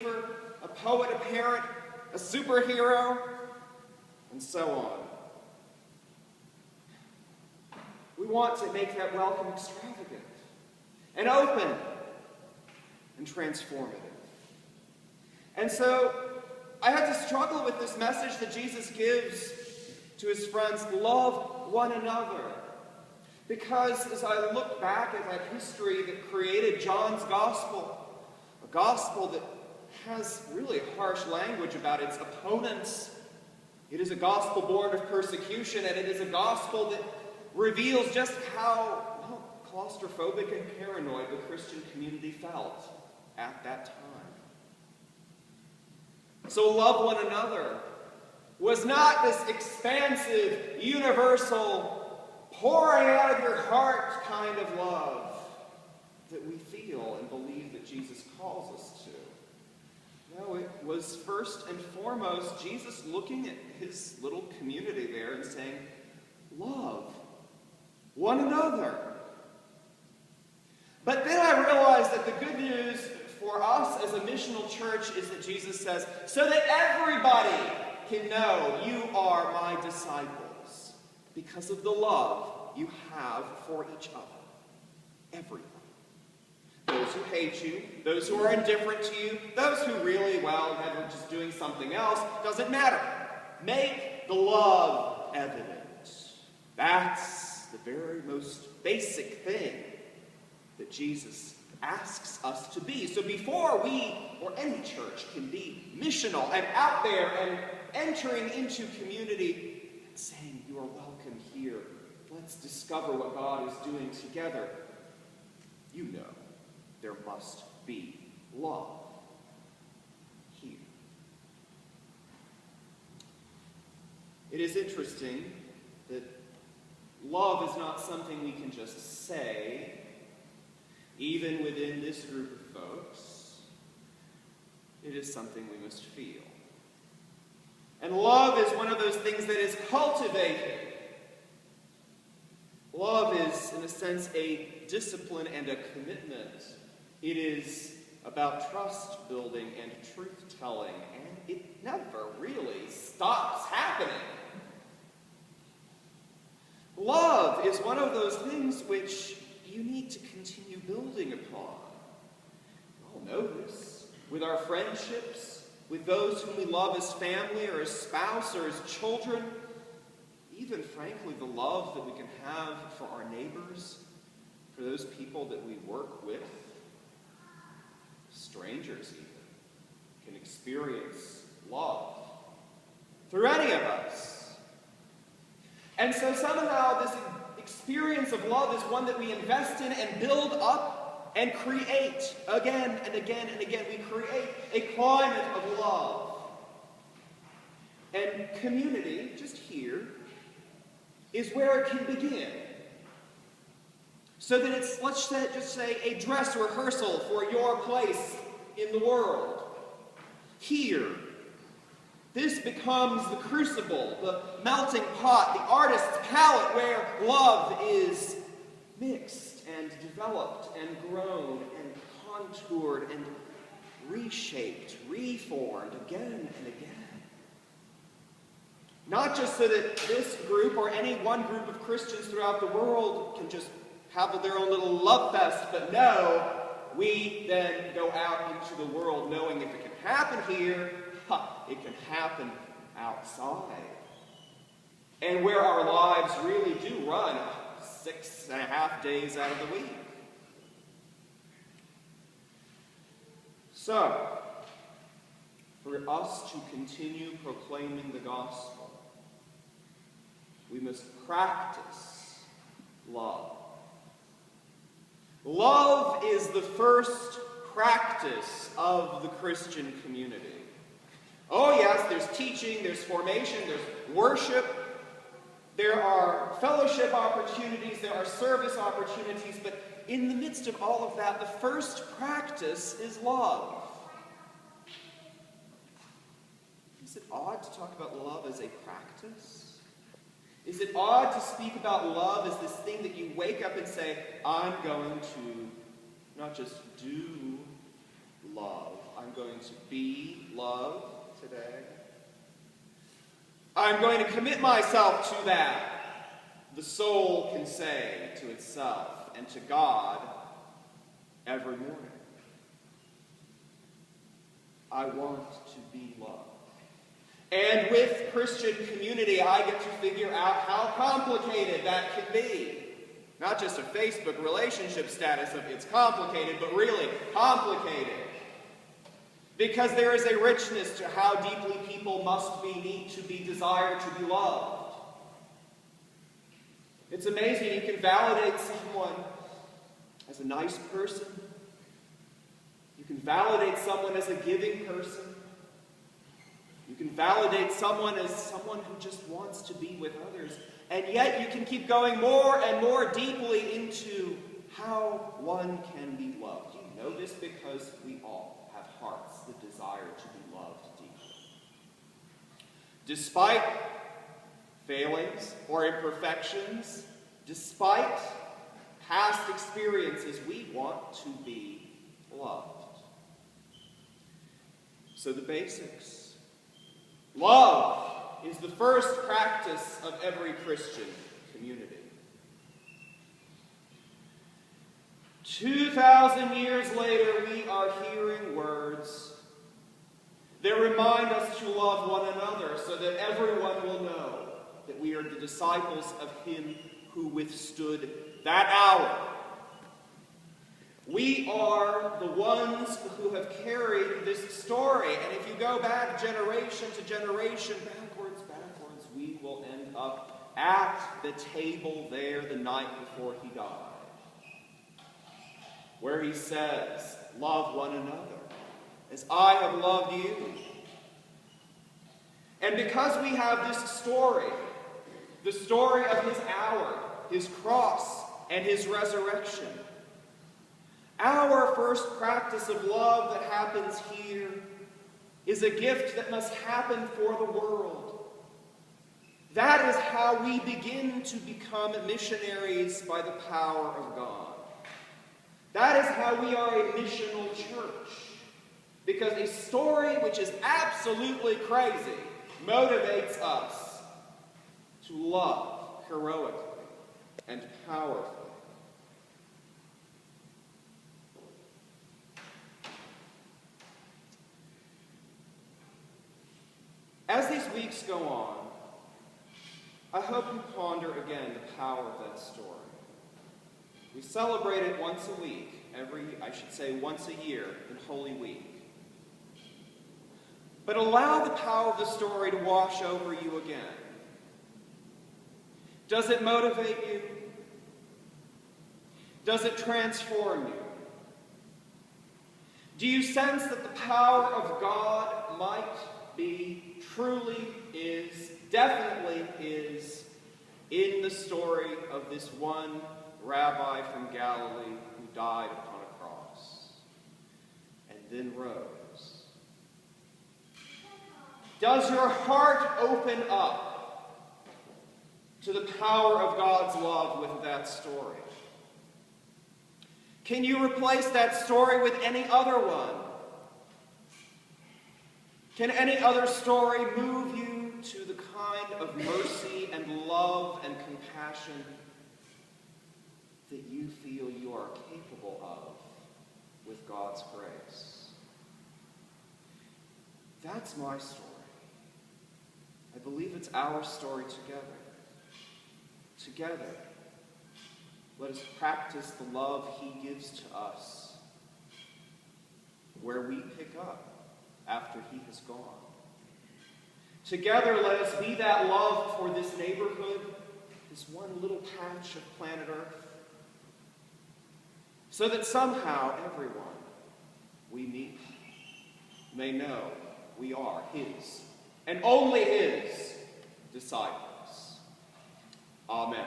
a poet, a parent, a superhero, and so on. We want to make that welcome extravagant and open and transformative. And so I had to struggle with this message that Jesus gives to his friends: love one another. Because as I look back at that history that created John's gospel, a gospel that has really harsh language about its opponents, it is a gospel born of persecution, and it is a gospel that reveals just how claustrophobic and paranoid the Christian community felt at that time. So love one another was not this expansive, universal, pouring out of your heart kind of love that we feel and believe that Jesus calls us to. No, it was first and foremost Jesus looking at his little community there and saying, love one another. But then I realized that the good news for us as a missional church is that Jesus says, so that everybody can know you are my disciples because of the love you have for each other. Everyone. Those who hate you, those who are indifferent to you, those who really, never just doing something else, doesn't matter. Make the love evident. That's the very most basic thing that Jesus asks us to be. So before we, or any church, can be missional and out there and entering into community and saying, you are welcome here, let's discover what God is doing together, you know there must be love here. It is interesting that love is not something we can just say, even within this group of folks. It is something we must feel. And love is one of those things that is cultivated. Love is, in a sense, a discipline and a commitment. It is about trust building and truth telling, and it never really stops happening. Love is one of those things which you need to continue building upon. We all know this. With our friendships, with those whom we love as family or as spouse or as children, even, frankly, the love that we can have for our neighbors, for those people that we work with, strangers even, can experience love through any of us. And so somehow this experience of love is one that we invest in and build up and create again and again and again. We create a climate of love. And community, just here, is where it can begin. So that it's, let's just say, a dress rehearsal for your place in the world. Here, this becomes the crucible, the melting pot, the artist's palette where love is mixed and developed and grown and contoured and reshaped, reformed again and again. Not just so that this group or any one group of Christians throughout the world can just have their own little love fest, but no, we then go out into the world knowing if it can happen here, it can happen outside. And where our lives really do run 6.5 days out of the week. So, for us to continue proclaiming the gospel, we must practice love. Love is the first practice of the Christian community. Oh yes, there's teaching, there's formation, there's worship, there are fellowship opportunities, there are service opportunities, but in the midst of all of that, the first practice is love. Is it odd to talk about love as a practice? Is it odd to speak about love as this thing that you wake up and say, I'm going to not just do love, I'm going to be love today. I'm going to commit myself to that, the soul can say to itself and to God every morning. I want to be loved. And with Christian community, I get to figure out how complicated that can be. Not just a Facebook relationship status of it's complicated, but really complicated. Because there is a richness to how deeply people must need to be desired to be loved. It's amazing you can validate someone as a nice person. You can validate someone as a giving person. You can validate someone as someone who just wants to be with others. And yet you can keep going more and more deeply into how one can be loved. You know this because we all have hearts that desire to be loved deeply. Despite failings or imperfections, despite past experiences, we want to be loved. So the basics. Love is the first practice of every Christian community. 2,000 years later, we are hearing words that remind us to love one another so that everyone will know that we are the disciples of Him who withstood that hour. We are the ones who have carried this story. And if you go back generation to generation, backwards, we will end up at the table there the night before He died, where He says, love one another as I have loved you. And because we have this story, the story of His hour, His cross, and His resurrection, our first practice of love that happens here is a gift that must happen for the world. That is how we begin to become missionaries by the power of God. That is how we are a missional church. Because a story which is absolutely crazy motivates us to love heroically and powerfully. As these weeks go on, I hope you ponder again the power of that story. We celebrate it once a week, once a year in Holy Week. But allow the power of the story to wash over you again. Does it motivate you? Does it transform you? Do you sense that the power of God might be, truly is, definitely is, in the story of this one rabbi from Galilee who died upon a cross and then rose? Does your heart open up to the power of God's love with that story? Can you replace that story with any other one? Can any other story move you to the kind of mercy and love and compassion that you feel you are capable of with God's grace? That's my story. I believe it's our story together. Together, let us practice the love He gives to us where we pick up after He has gone. Together, let us be that love for this neighborhood, this one little patch of planet Earth, so that somehow everyone we meet may know we are His, and only His, disciples. Amen.